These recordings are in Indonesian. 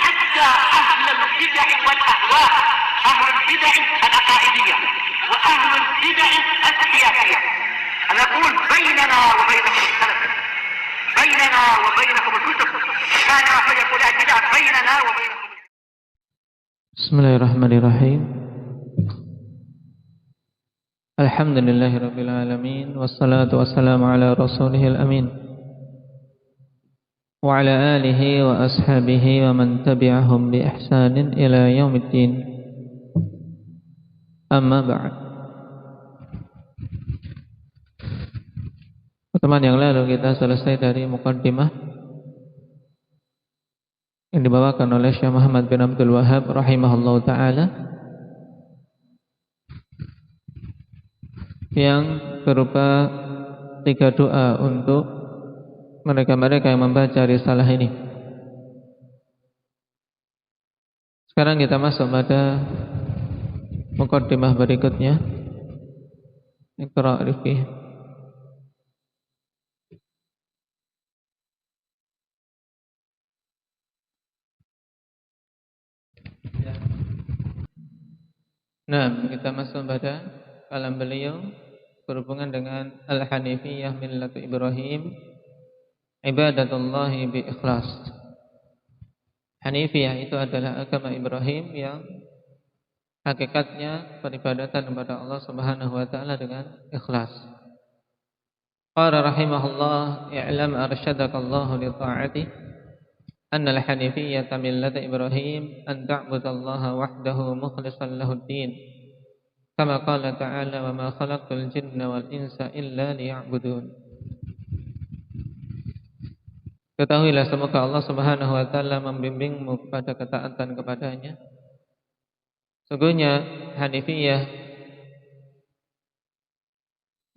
حتى أهل البدع والأهواء، أهل البدع العقائدية وأهل البدع السياسية. أنا أقول بيننا وبينكم السلف، بيننا وبينكم الكتب، كان فيقول البدع بيننا وبينكم. Bismillahirrahmanirrahim. Alhamdulillahirabbil alamin, wassalatu wassalamu ala rasulihil amin wa ala alihi wa ashabihi wa man tabi'ahum bi ihsanin ila yaumiddin. Amma ba'd. Pertemuan yang lalu kita selesai dari muqaddimah yang dibawakan oleh Syekh Muhammad bin Abdul Wahhab rahimahullahu ta'ala, yang berupa 3 doa untuk mereka-mereka yang membaca risalah ini. Sekarang kita masuk pada muqaddimah berikutnya. Iqra' Rifqi. Nah, kita masuk pada kalam beliau berhubungan dengan Al-Hanifiyah Millatu Ibrahim, ibadatullahi bi ikhlas. Hanifiyah itu adalah agama Ibrahim yang hakikatnya peribadatan kepada Allah Subhanahu wa taala dengan ikhlas. Qala rahimahullah, i'lam arsyadakallahu li ta'ati anna al-hanifiyyata millata Ibrahim an ta'budallaha wahdahu mukhlishan lahud-din. Kama qala ta'ala wa ma khalaqtul jinna wal insa illa liya'budun. Ketahuilah semoga Allah Subhanahu wa taala membimbingmu kepada ketaatan kepadanya. Sesungguhnya Hanifiyah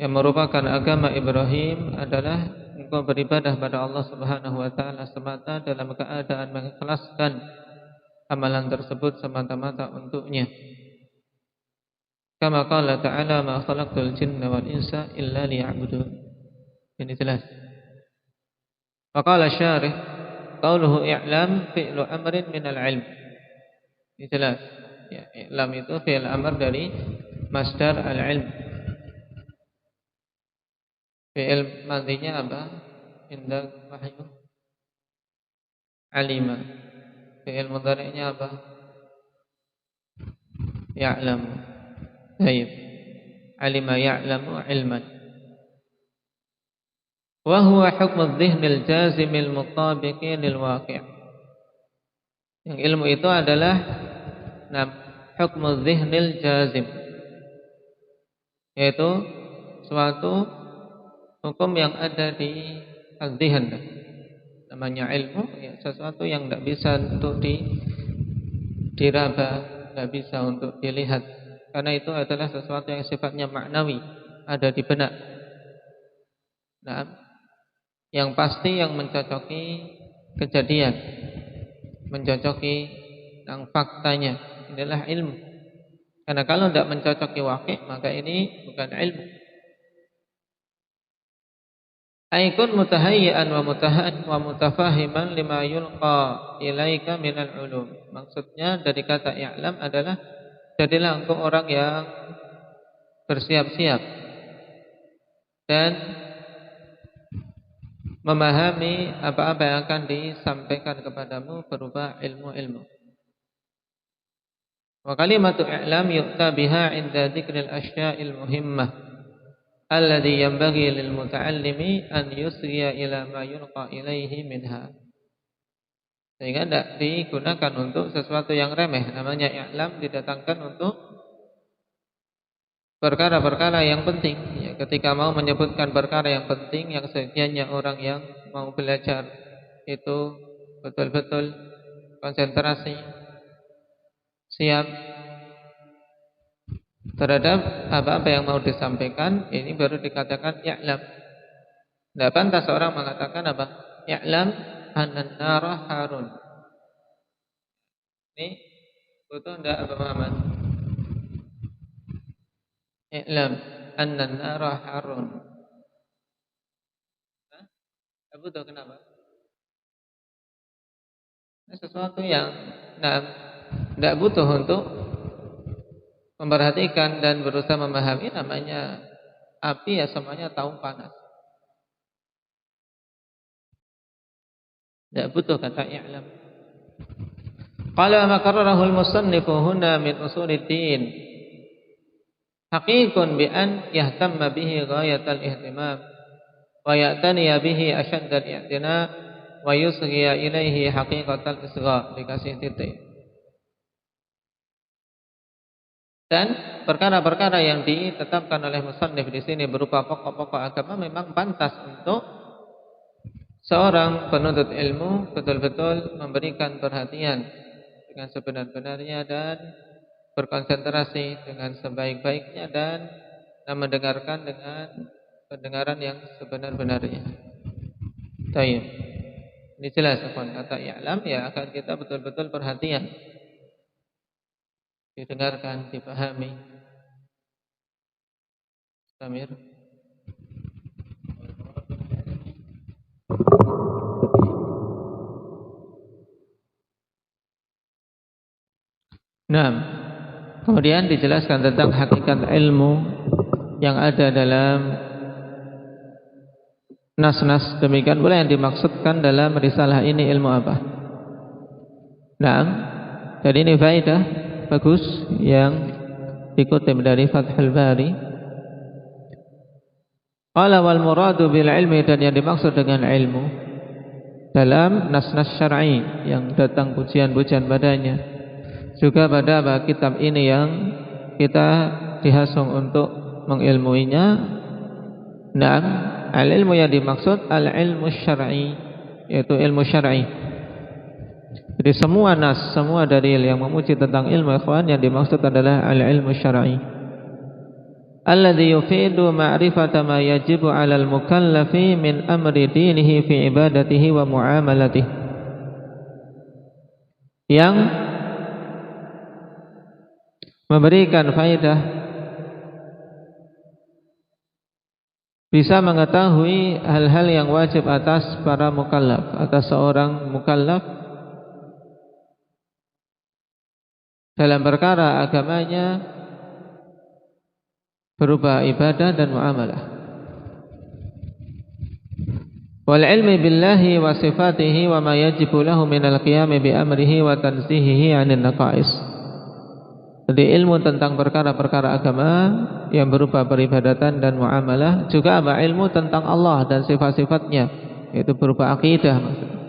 yang merupakan agama Ibrahim adalah engkau beribadah pada Allah Subhanahu wa taala semata dalam keadaan mengikhlaskan amalan tersebut semata-mata untuknya. Kama qala ta'ala ma khalaqtul jinna wal insa illa liya'budun. Ini jelas. Wa qala syarih qauluhu i'lam fi'lu amrin minal ilm. Ini jelas. Ya, i'lam itu fi'il amr dari masdar al-ilm. Fi'il madhinya apa? Indah wahyu alima. Fi'il mudhari'nya apa? Ya'lamu. Baik. Alima ya'lamu ilman. Wa huwa hukmu adh-dhihnil jazimil mutabiqi lil waqi'. Yang ilmu itu adalah hukmu adh-dhihnil jazim, yaitu suatu hukum yang ada di adh-dhihn. Namanya ilmu, ya, sesuatu yang tidak bisa untuk diraba, tidak bisa untuk dilihat. Karena itu adalah sesuatu yang sifatnya maknawi, ada di benak. Nah, yang pasti yang mencocoki kejadian, mencocoki yang faktanya, inilah ilmu. Karena kalau tidak mencocoki waqi', maka ini bukan ilmu. Aikun mutahayyi'an wa mutafahiman lima yulqa ilaika minal ulum. Maksudnya dari kata i'lam adalah jadilah engkau orang yang bersiap-siap dan memahami apa-apa yang akan disampaikan kepadamu berupa ilmu-ilmu. Wa kalimatu i'lam yu'ta biha 'inda dzikril asya'il muhimmah alladhi yanbaghi lil muta'allimi an yusriya ila ma yulqa ilaihi minha. Sehingga tidak digunakan untuk sesuatu yang remeh. Namanya i'lam didatangkan untuk perkara-perkara yang penting. Ya, ketika mau menyebutkan perkara yang penting, yang sedianya orang yang mau belajar itu betul-betul konsentrasi, siap terhadap apa-apa yang mau disampaikan, ini baru dikatakan i'lam. Tidak pantas orang mengatakan apa? I'lam anan nara harun. Ini betul tidak apa Muhammad? I'lam anan nara harun. Betul kenapa? Sesuatu yang tidak butuh untuk memperhatikan dan berusaha memahami. Namanya api ya semuanya tahu panas. Tidak butuh kata i'lam. Qala ma qarrarahu al-musannifu huna min usuliddin haqiqun bi an yahtamma bihi ghayatal ihtimam wa ya'taniya bihi ashaddal i'tina wa yusghiya ilaihi haqiqatal isgha. Dikasih titik. Dan perkara-perkara yang ditetapkan oleh musannif di sini berupa pokok-pokok agama memang pantas untuk seorang penuntut ilmu betul-betul memberikan perhatian dengan sebenar-benarnya dan berkonsentrasi dengan sebaik-baiknya dan mendengarkan dengan pendengaran yang sebenar-benarnya. Baik. Ini jelas kata i'lam ya akan kita betul-betul perhatian. Didengarkan, dipahami. Samir. Nah, kemudian dijelaskan tentang hakikat ilmu yang ada dalam nas-nas. Demikian pula yang dimaksudkan dalam risalah ini ilmu apa? Nah, jadi ini faedah bagus yang dikutip dari Fathul Bari. Qala wal muradu bil ilmi, dan yang dimaksud dengan ilmu dalam nas-nas syar'i yang datang pujian-pujian padanya, juga pada kitab ini yang kita dihasung untuk mengilmuinya. Naam, al-ilmu yang dimaksud al-ilmu syar'i, yaitu ilmu syar'i. Jadi semua nas, semua dalil yang memuji tentang ilmu ikhwan yang dimaksud adalah al-ilmu syar'i. Alladhi yufidu ma'rifata ma yajibu 'alal mukallafi min amri dinihi fi ibadatihi wa mu'amalatihi. Yang memberikan faedah bisa mengetahui hal-hal yang wajib atas para mukallaf, atas seorang mukallaf dalam perkara agamanya berupa ibadah dan muamalah. Wal ilmi billahi wa sifatihi wa ma yajibu lahu minal qiyami bi amrihi wa tanzihihi 'anil naqais. Jadi ilmu tentang perkara-perkara agama yang berupa peribadatan dan muamalah, juga apa ilmu tentang Allah dan sifat-sifatnya, yaitu berupa akidah maksudnya.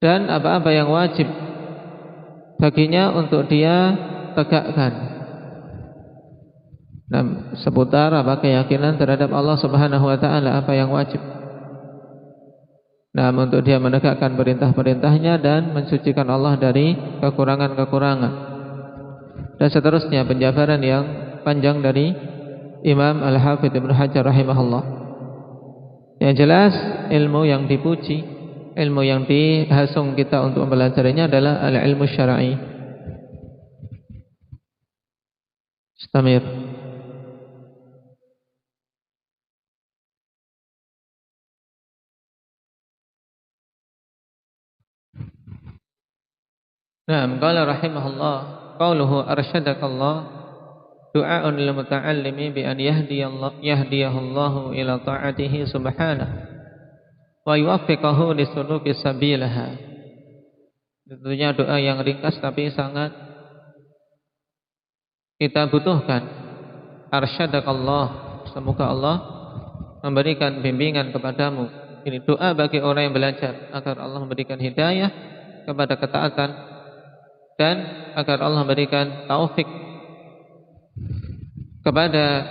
Dan apa-apa yang wajib baginya untuk dia tegakkan. Nah, seputar apa keyakinan terhadap Allah Subhanahu wa taala, apa yang wajib. Nah, untuk dia menegakkan perintah-perintahnya dan mensucikan Allah dari kekurangan-kekurangan. Dan seterusnya penjabaran yang panjang dari Imam Al-Hafidz Ibnu Hajar rahimahullah. Yang jelas ilmu yang dipuji, ilmu yang dihasung kita untuk mempelajarinya adalah al-ilmu syar'i. Istamir. Naam, qala rahimahullah, qauluhu arsyadakallah du'aun lil muta'allimi bi an yahdiyahullahu ila ta'atihi subhanahu wa yuwaffiqahu lisuluki sabilaha. Tentunya doa yang ringkas tapi sangat kita butuhkan. Arsyadakallah, semoga Allah memberikan bimbingan kepadamu. Ini doa bagi orang yang belajar agar Allah memberikan hidayah kepada ketaatan dan agar Allah memberikan taufik kepada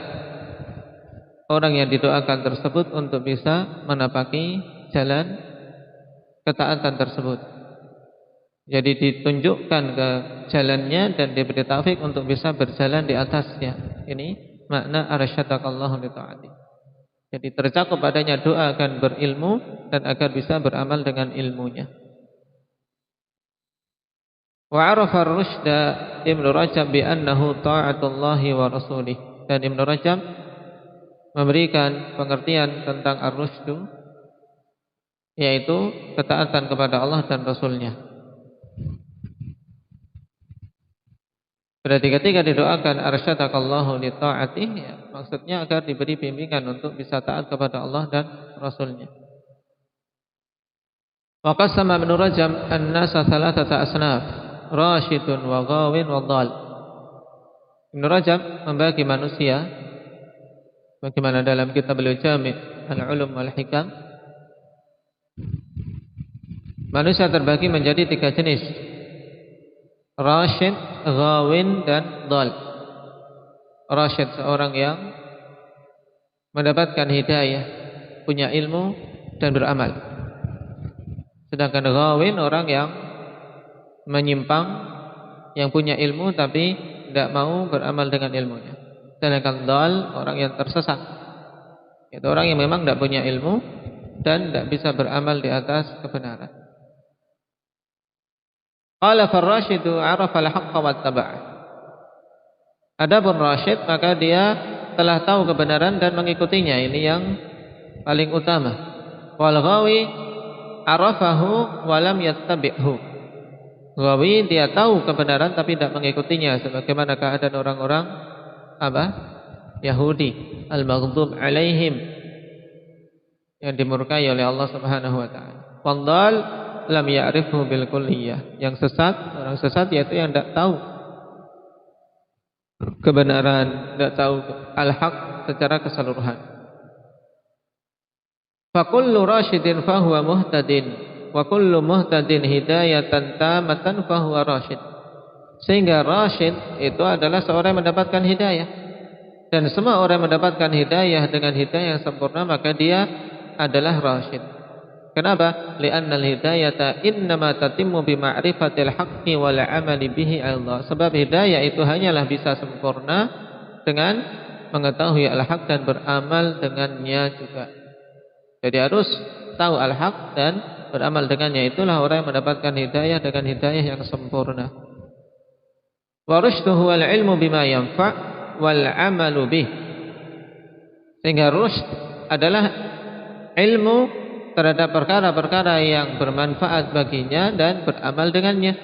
orang yang didoakan tersebut untuk bisa menapaki jalan ketaatan tersebut. Jadi ditunjukkan ke jalannya dan diberi taufik untuk bisa berjalan di atasnya. Ini makna arsyadakallahu li ta'ati. Jadi tercakup padanya doa akan berilmu dan agar bisa beramal dengan ilmunya. Wa arafa ar-rusyda Ibnu Rajab bi annahu ta'atullahi wa rasulih. Dan Ibnu Rajab, memberikan pengertian tentang ar-rusydu yaitu ketaatan kepada Allah dan Rasul-Nya. Berarti ketika didoakan arsyadakallahu li ta'atih, ya, maksudnya agar diberi bimbingan untuk bisa taat kepada Allah dan Rasul-Nya. Wa qasama Ibnu Rajab an-nasa thalathata asnaf, rasyidun wa ghawin wa dhal. Ibnu Rajab membagi manusia bagaimana dalam kitab beliau Jami' al-Ulum wal Hikam. Manusia terbagi menjadi 3 jenis. Rasyid, ghawin, dan dhal. Rasyid seorang yang mendapatkan hidayah, punya ilmu dan beramal. Sedangkan ghawin orang yang menyimpang, yang punya ilmu tapi tidak mau beramal dengan ilmunya. Sedangkan dhal orang yang tersesat, itu orang yang memang tidak punya ilmu dan tidak bisa beramal di atas kebenaran. Qala farrasyidu arafa al-haqqa wattaba'ah. Adapun rasyid, maka dia telah tahu kebenaran dan mengikutinya. Ini yang paling utama. Wal ghawi arafahu wa lam yattabi'hu. Ghawi dia tahu kebenaran tapi tidak mengikutinya, sebagaimana keadaan orang-orang Yahudi al-maghdub alaihim, yang dimurkai oleh Allah Subhanahu wa taala. Wandal lam ya'rifhu bil kulliyah. Yang sesat, orang sesat yaitu yang tidak tahu kebenaran, tidak tahu al-haq secara keseluruhan. Fa kullu rasyidin fahuwa muhtadin wa kullu muhtadin hidayatan tamatan fahuwa rasyid. Sehingga rasyid itu adalah seorang yang mendapatkan hidayah, dan semua orang yang mendapatkan hidayah dengan hidayah yang sempurna, maka dia adalah rasyid. Kenapa? Li'anna al-hidayata innama tatimmu bima'rifatil haqqi wal 'amali bihi Allah. Sebab hidayah itu hanyalah bisa sempurna dengan mengetahui al-haq dan beramal dengannya juga. Jadi harus tahu al-haq dan beramal dengannya. Itulah orang yang mendapatkan hidayah dengan hidayah yang sempurna. Wa rusyduhu wal 'ilmu bima yanfa' wal 'amalu bih. Sehingga rusyd adalah ilmu terhadap perkara-perkara yang bermanfaat baginya dan beramal dengannya.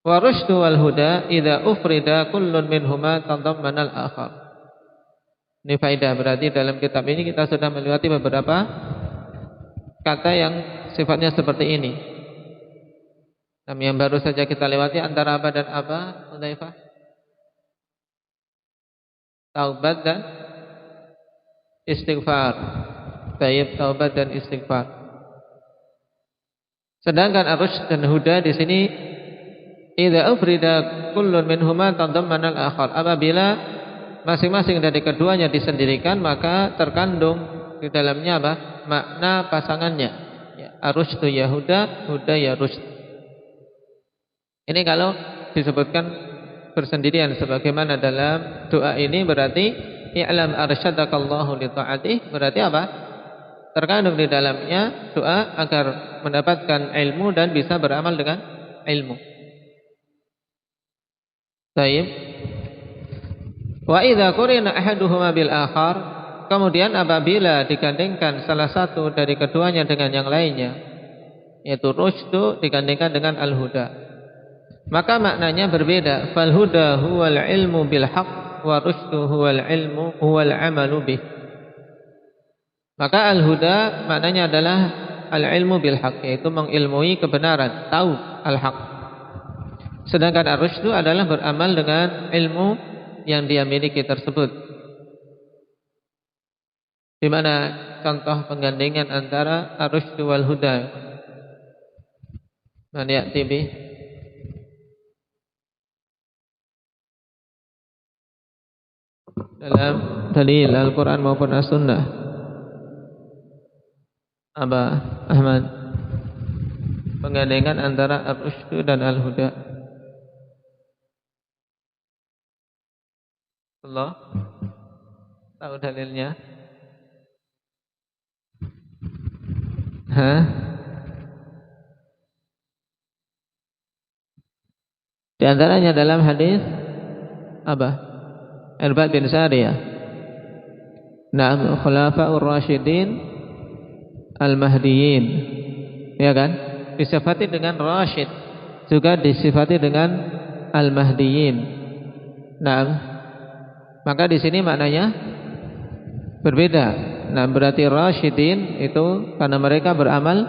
Wa rusydu wal huda idza ufrida kullun minhuma tadammana al-akhar. Ini faedah, berarti dalam kitab ini kita sudah melewati beberapa kata yang sifatnya seperti ini. Yang baru saja kita lewati antara apa dan apa, Hudzaifah? Taubat dan istighfar. Tayyib, taubat dan istighfar. Sedangkan ar-rusyd dan huda di sini idza ufrida kullun minhuma tadammana al-akhar. Apabila masing-masing dari keduanya disendirikan, maka terkandung di dalamnya makna pasangannya. Ya, ar-rusydu ya huda, huda ya rusyd. Ini kalau disebutkan bersendirian sebagaimana dalam doa ini, berarti i'lam arsyadakallahu li ta'atih, berarti apa? Terkandung di dalamnya doa agar mendapatkan ilmu dan bisa beramal dengan ilmu. Baik. Wa idza qurina ahaduhuma bil akhar, kemudian apabila digandengkan salah satu dari keduanya dengan yang lainnya, yaitu rusydu digandengkan dengan al-huda, maka maknanya berbeda. Fal huda huwal ilmu bil haqq wa rusydu huwal ilmu huwal amalu bih. Maka al-huda maknanya adalah al-ilmu bil haq, yaitu mengilmui kebenaran, tahu al-haq. Sedangkan ar-rusydu adalah beramal dengan ilmu yang dia miliki tersebut. Di mana contoh penggandengan antara ar-rusydu wal huda? Man ya'ti bih? Dalam dalil Al-Quran maupun As-Sunnah. Aba Ahmad, penggandengan antara ar-rusydu dan al-huda. Allah tahu dalilnya? Di antaranya dalam hadis Irbad bin Sariyah. Na'am, khulafa'ur rasyidin al-mahdiyyin. Ya kan? Disifati dengan rasyid, juga disifati dengan al-mahdiyyin. Nah, maka di sini maknanya berbeda. Nah, berarti rasyidin itu karena mereka beramal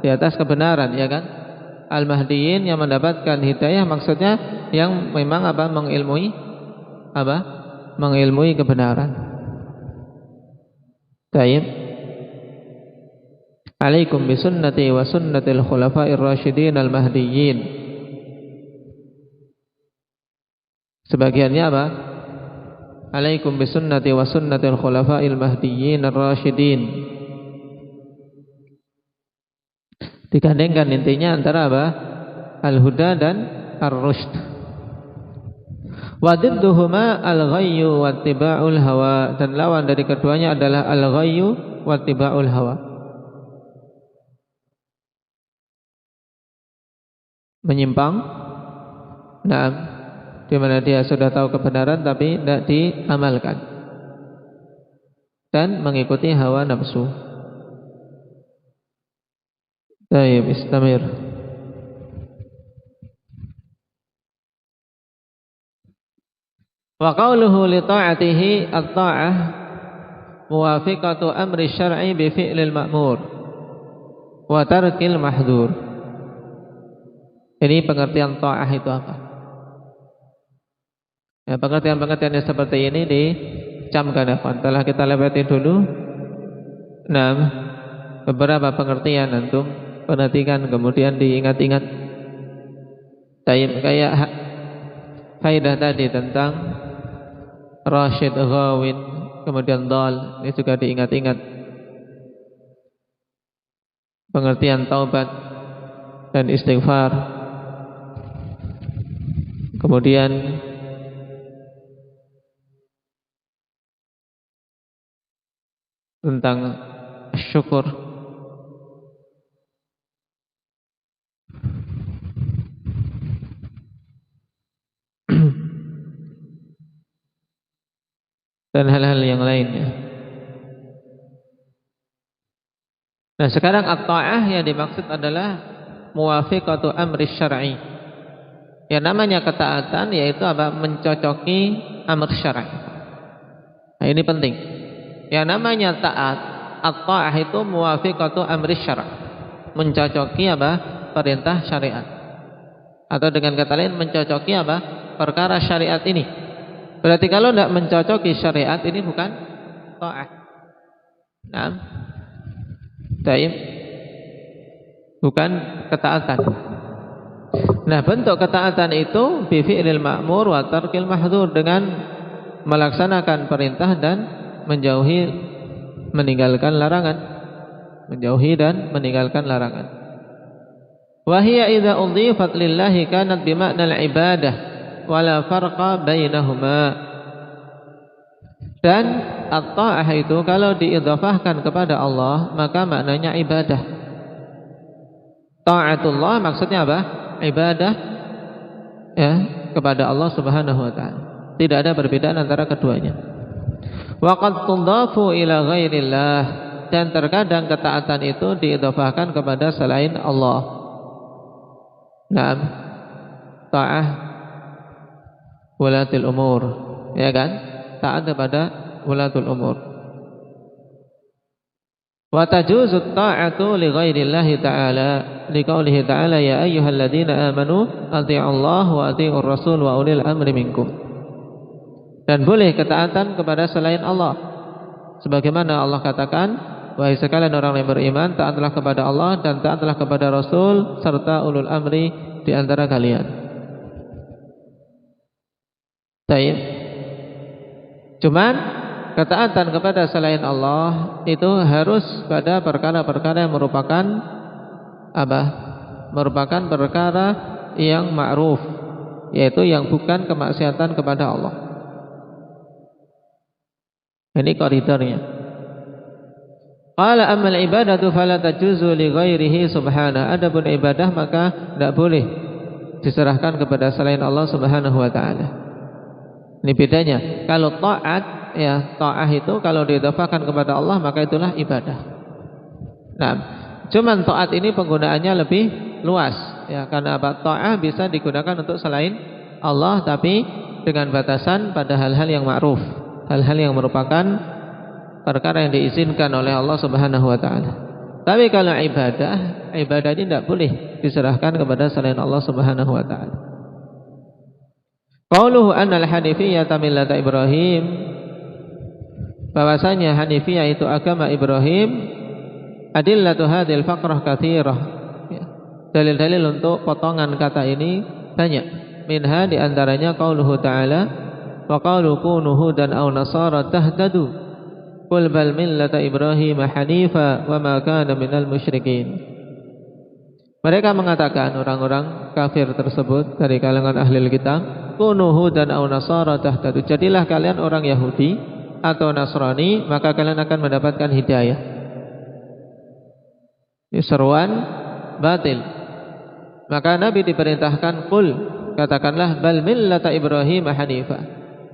di atas kebenaran, ya kan? Al-mahdiyyin yang mendapatkan hidayah maksudnya yang memang mengilmui kebenaran. Baik. Alaikum bisunnati wa sunnatil khulafa'ir rasyidin al-mahdiyyin. Sebagiannya apa? Alaikum bisunnati wa sunnatil khulafa'il mahdiyyin ar-rasyidin. Digandengkan intinya antara apa? Al-huda dan ar-rushd. Wa didduhuma al-ghayyu wa ittiba'ul hawa, dan lawan dari keduanya adalah al-ghayyu wa ittiba'ul hawa. Menyimpang, nah, di mana dia sudah tahu kebenaran tapi tidak diamalkan dan mengikuti hawa nafsu. Baik, istamir. Wa qawluhu li ta'atihi at-ta'ah muwafiqatu amri syar'i bi fi'lil ma'mur wa tarkil mahdzur. Ini pengertian ta'ah itu apa? Ya, pengertian-pengertian yang seperti ini dicamkan ya, telah kita lewati dulu. Nah, beberapa pengertian antum perhatikan kemudian diingat-ingat. Kayak faedah tadi tentang rasyid, ghawin, kemudian dal, ini juga diingat-ingat. Pengertian taubat dan istighfar. Kemudian tentang syukur. Dan hal-hal yang lainnya. Nah, sekarang at-ta'ah yang dimaksud adalah muwafiqatu amri syar'i. Yang namanya ketaatan yaitu apa? Mencocoki amr syar'i. Nah, ini penting. Yang namanya taat, at-ta'ah itu muwafiqatu amri syar'i. Mencocoki apa? Perintah syariat. Atau dengan kata lain mencocoki apa? Perkara syariat ini. Berarti kalau tidak mencocoki syariat ini bukan ta'ah. Nah, bukan ketaatan. Nah, bentuk ketaatan itu bi fi'lil ma'mur wa tarkil mahdzur, dengan melaksanakan perintah dan meninggalkan larangan. Menjauhi dan meninggalkan larangan. Wa hiya idza udhifat lillahi kanat bi ma'nal ibadah wala farqa bainahuma. Dan at-ta'ah itu kalau diidhafahkan kepada Allah maka maknanya ibadah. Ta'atullah maksudnya apa? Ibadah ya kepada Allah Subhanahu wa taala. Tidak ada perbedaan antara keduanya. Wa qad tudhafu ila ghairillah, dan terkadang ketaatan itu diidhafahkan kepada selain Allah. Naam, ta'ah wulatil umur, ya kan? Taat kepada wulatul umur. Wa tajuzu ta'atu li ghairillahi ta'ala liqaulihi ta'ala ya ayyuhalladzina amanu athi'ullaha wa athi'ur rasul wa ulil amri minkum. Dan boleh ketaatan kepada selain Allah, sebagaimana Allah katakan, wahai sekalian orang yang beriman, taatlah kepada Allah dan taatlah kepada Rasul serta ulul amri di antara kalian. Baik. Cuman ketaatan kepada selain Allah itu harus pada perkara-perkara yang merupakan apa? Merupakan perkara yang ma'ruf, yaitu yang bukan kemaksiatan kepada Allah. Ini koridornya. Qala ammal ibadatu fala tajuzu li ghairihi subhanahu. Adapun ibadah maka tidak boleh diserahkan kepada selain Allah Subhanahu wa taala. Ini bedanya. Kalau taat, ya ta'ah itu kalau diidhafahkan kepada Allah maka itulah ibadah. Nah, cuman taat ini penggunaannya lebih luas ya, karena apa? Ta'ah bisa digunakan untuk selain Allah tapi dengan batasan pada hal-hal yang ma'ruf, hal-hal yang merupakan perkara yang diizinkan oleh Allah Subhanahu wa taala. Tapi kalau ibadah ini tidak boleh diserahkan kepada selain Allah Subhanahu wa taala. Qauluhu annal hanifiyyah millata Ibrahim, bahwasanya Hanifiyah itu agama Ibrahim. Adillatu hadhil faqrah katsirah. Dalil-dalil untuk potongan kata ini banyak. Minha di antaranya qauluhu ta'ala wa qalu kunu hudan aw nasara tahtadu. Qul bal millata Ibrahim hanifa wa ma kana minal musyrikin. Mereka mengatakan, orang-orang kafir tersebut dari kalangan ahli kitab, kunu hudan aw nasara tahtadu. Jadilah kalian orang Yahudi atau Nasrani, maka kalian akan mendapatkan hidayah. Seruan batil. Maka Nabi diperintahkan qul, katakanlah bal millata Ibrahim hanifa.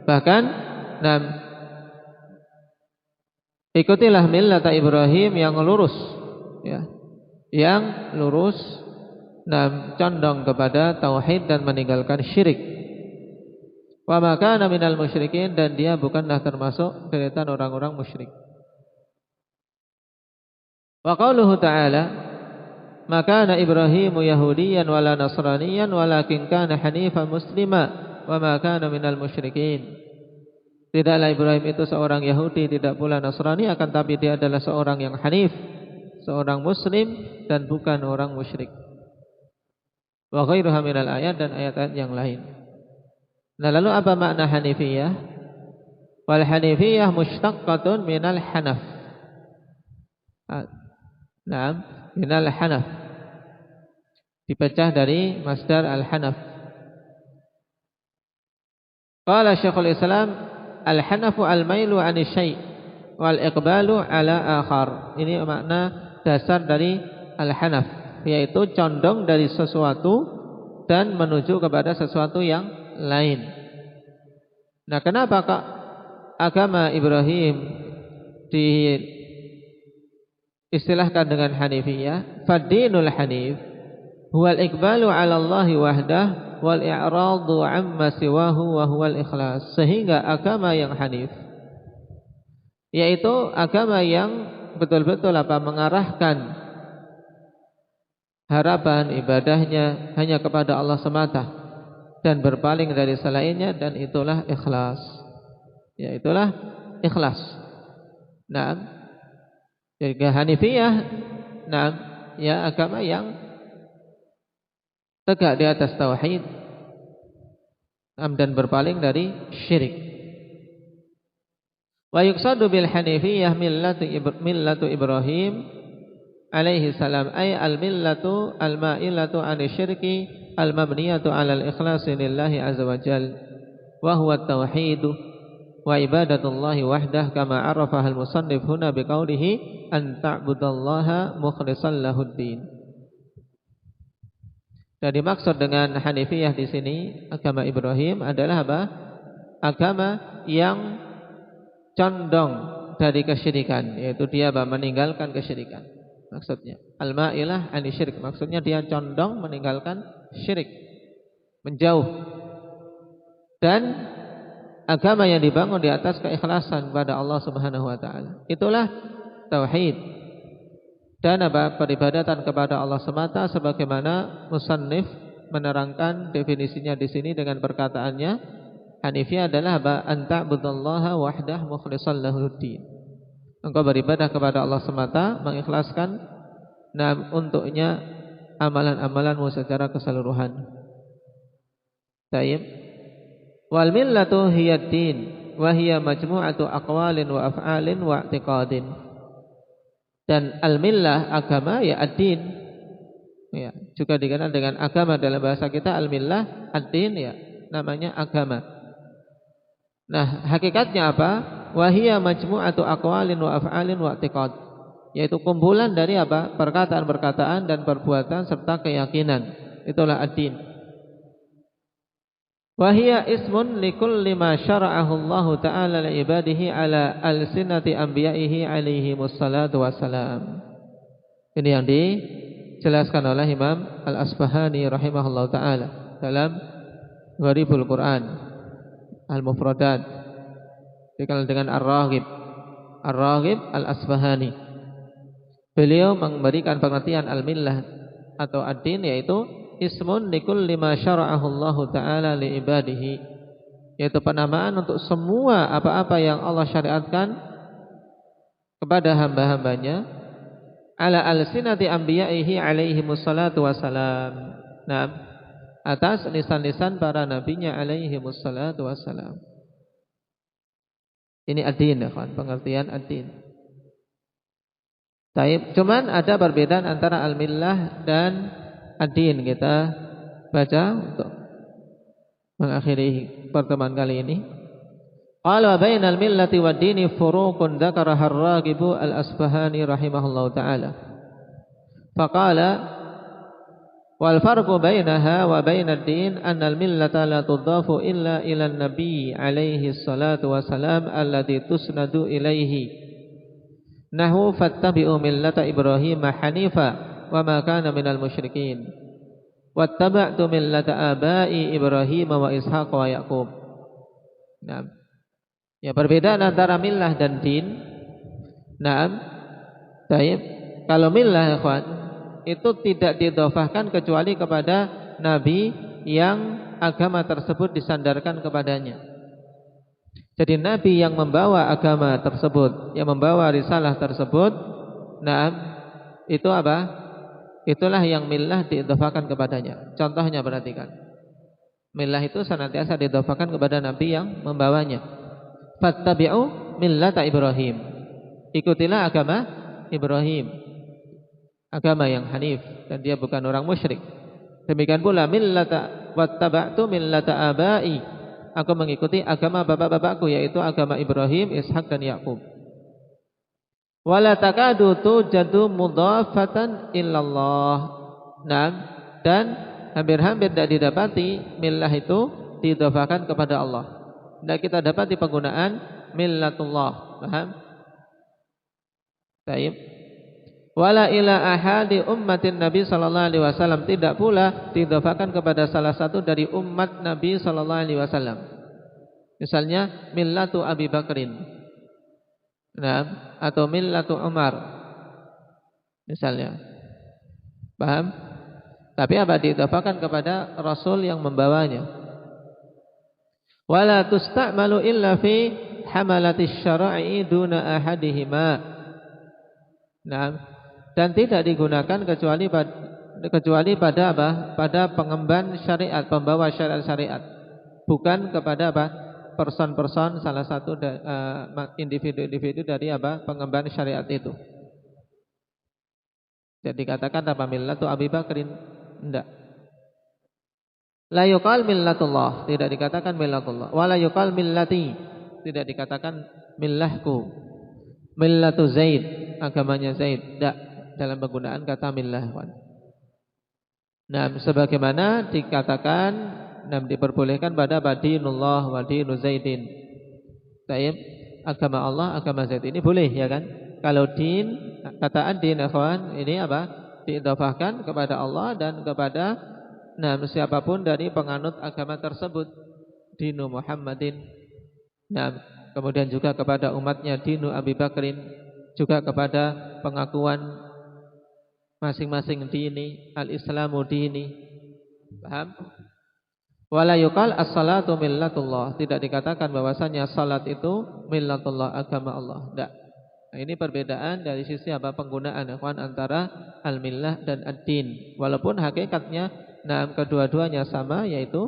Bahkan ikutilah millata Ibrahim yang lurus ya. Yang lurus condong kepada tauhid dan meninggalkan syirik. Wa ma kana minal musyrikin, dan dia bukanlah termasuk deretan orang-orang musyrik. Wa qauluhu ta'ala ma kana Ibrahimu yahudiyan wala nasraniyan walakin kana hanifan muslima wa ma kana minal musyrikin. Tidaklah Ibrahim itu seorang Yahudi, tidak pula Nasrani, akan tapi dia adalah seorang yang hanif, seorang muslim dan bukan orang musyrik. Wa ghairuha minal ayat, dan ayat-ayat yang lain. Nah, lalu apa makna Hanifiyah? Wal Hanifiyah mushtaqqatun minal hanaf. Naam, minal hanaf, dipecah dari masdar al-hanaf. Qala Syekhul Islam, al-hanafu al-mailu 'ani syai' wal iqbalu 'ala akhar. Ini makna dasar dari al-hanaf, yaitu condong dari sesuatu dan menuju kepada sesuatu yang lain. Nah, kenapa kok agama Ibrahim istilahkan dengan Hanifiyah? Fadinul Hanif huwal iqbalu 'ala Allah wahdah wal i'radu 'amma siwahu wa huwal ikhlas. Sehingga agama yang hanif yaitu agama yang betul-betul mengarahkan harapan ibadahnya hanya kepada Allah semata dan berpaling dari selainnya, dan itulah ikhlas. Ya, itulah ikhlas. Nah, jadi Hanifiyah, ya agama yang tegak di atas tauhid dan berpaling dari syirik. Wa yuqsadu bil Hanifiyah millatu Ibrahim alaihi salam, ay al millatu al ma'ilatu 'ani syirki al mabniyatu 'ala al ikhlasi lillahi azza wa jalla wa huwa at-tauhid wa ibadatullahi wahdah, kama arafah al-musannif huna biqaulihi an ta'budallaha mukhlishan lahuddin. Dan dimaksud dengan Hanifiyah di sini, agama Ibrahim adalah apa? Agama yang condong dari kesyirikan, yaitu dia meninggalkan kesyirikan. Maksudnya al-ma'ilah ani syirik, maksudnya dia condong meninggalkan syirik, menjauh. Dan agama yang dibangun di atas keikhlasan pada Allah Subhanahu wa taala. Itulah tauhid. Dan peribadatan kepada Allah semata, sebagaimana musannif menerangkan definisinya di sini dengan perkataannya, Hanifiyah adalah an ta'budallaha wahdah mukhlishan lahuddin. Engkau beribadah kepada Allah semata, mengikhlaskan untuknya amalan-amalanmu secara keseluruhan. Tayyib. Wal millatu hiya ad-din wa hiya majmu'atu aqwalin wa af'alin wa i'tiqadin. Dan al-millah agama ya ad-din. Ya, juga dikenal dengan agama dalam bahasa kita, al-millah ad-din ya, namanya agama. Nah, hakikatnya apa? Wa hiya majmu'atu aqwalin wa af'alin wa i'tiqad. Yaitu kumpulan dari apa? Perkataan-perkataan dan perbuatan serta keyakinan. Itulah ad-din. Wahia ismun likulli ma syara'ahu Allah Ta'ala li'ibadihi ala al-sinati anbiya'ihi alaihi mussalatu wassalam. Ini yang dijelaskan oleh Imam Al-Asbahani rahimahullah ta'ala dalam Gharibul Quran Al-Mufradat, dikenal dengan Ar-Raghib Al-Asbahani. Beliau memberikan pengertian al-millah atau ad-din, yaitu ismun likulli ma syara'ahu Allah ta'ala li ibadihi, yaitu penamaan untuk semua apa-apa yang Allah syariatkan kepada hamba-hambanya, ala alsinati anbiya'ihi alaihi mussalatu wassalam. Nah, atas lisan-lisan para nabinya alaihi mussalatu wassalam. Ini ad-din, ya kawan, pengertian ad-din. Taib, cuman ada perbedaan antara al-millah dan ad-din. Kita baca untuk mengakhiri pertemuan kali ini. Qala bainal millati wad-dini furuqun dzakaraha ar-Raghibu al-Asbahani rahimahullahu ta'ala. Faqala wal farqu bainaha wa bainad din anna al-millata la tudhafu illa ila an-nabi alaihi salatu wassalam alladhi tusnadu ilaihi. Nahu fattabi'u millata Ibrahim hanifa wa ma kana minal musyrikin. Wattaba'tu millata abai Ibrahim wa Ishaq wa Yaqub. Nah, ya, perbedaan antara millah dan din. Naam. Baik. Kalau millah, ya kawan, itu tidak didhofahkan kecuali kepada nabi yang agama tersebut disandarkan kepadanya. Jadi nabi yang membawa agama tersebut, yang membawa risalah tersebut, naam, itu apa? Itulah yang millah diidhofahkan kepadanya. Contohnya, perhatikan. Millah itu senantiasa diidhofahkan kepada nabi yang membawanya. Fattabi'u millata Ibrahim. Ikutilah agama Ibrahim, agama yang hanif, dan dia bukan orang musyrik. Demikian pula millata wattaba'tu millata abai. Aku mengikuti agama bapak-bapakku, yaitu agama Ibrahim, Ishak dan Yaqub. Wala takadu tujadu mudhafatan illallah. Nah, dan hampir-hampir tidak didapati millah itu didhafahkan kepada Allah. Tidak kita dapati penggunaan millatullah. Paham? Baik. Wala ila ahadi ummatin Nabi sallallahu alaihi wasallam, tidak pula didhafahkan kepada salah satu dari umat Nabi sallallahu alaihi wasallam. Misalnya millatu Abi Bakrin, nah, atau millatu Umar misalnya. Paham? Tapi apa didhafahkan kepada Rasul yang membawanya. Wala tusta'malu illa fi hamalatis syara'i duna ahadihima. Nah, dan tidak digunakan kecuali pada apa? Pada pengemban syariat, pembawa syariat, bukan kepada apa? Person-person, salah satu individu-individu dari apa? Pengemban syariat itu. Jadi katakan apa? Millatu Abi Bakrin, enggak. La yuqal millatullah, tidak dikatakan millatullah. Wala yuqal millati, tidak dikatakan millahku. Millatu Zaid, agamanya Zaid, enggak. Dalam penggunaan kata millah. Nah, sebagaimana dikatakan, nah, diperbolehkan pada dinullah wa dinu Zaidin. Baik, agama Allah, agama Zaid, ini boleh, ya kan? Kalau din, kata ad-din, akhwan, ini apa? Diidhafahkan kepada Allah dan kepada, nah, siapapun dari penganut agama tersebut. Dinu Muhammadin. Nah, kemudian juga kepada umatnya dinu Abi Bakrin, juga kepada pengakuan masing-masing dini, al-islamu dini. Paham? Wala yuqal as-salatu millatullah, tidak dikatakan bahwasanya salat itu millatullah, agama Allah. Tidak. Nah, ini perbedaan dari sisi apa? Penggunaan, ikhwan, antara al-millah dan ad-din. Walaupun hakikatnya, nah, kedua-duanya sama, yaitu,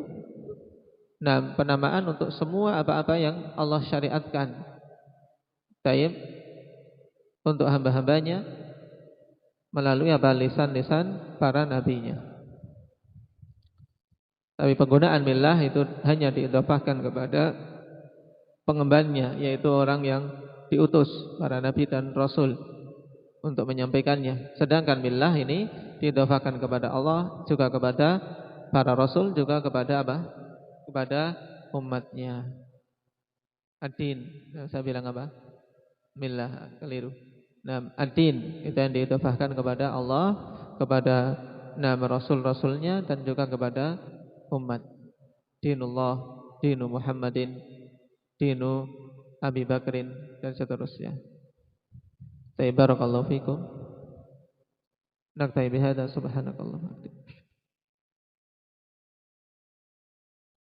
nah, penamaan untuk semua apa-apa yang Allah syariatkan. Taib, untuk hamba-hambanya melalui apa? Lisan-lisan para nabinya. Tapi penggunaan millah itu hanya diidhafahkan kepada pengembannya, yaitu orang yang diutus, para nabi dan rasul, untuk menyampaikannya. Sedangkan millah ini diidhafahkan kepada Allah, juga kepada para rasul, juga kepada apa? Kepada umatnya. Ad-din, saya bilang apa? Millah, keliru. Nah, ad-din itu yang diidhafahkan kepada Allah, kepada rasul-rasulnya dan juga kepada umat. Dinullah, dinu Muhammadin, dinu Abi Bakrin dan seterusnya. Barakallahu fikum. Naktabi bihadza subhanakallah.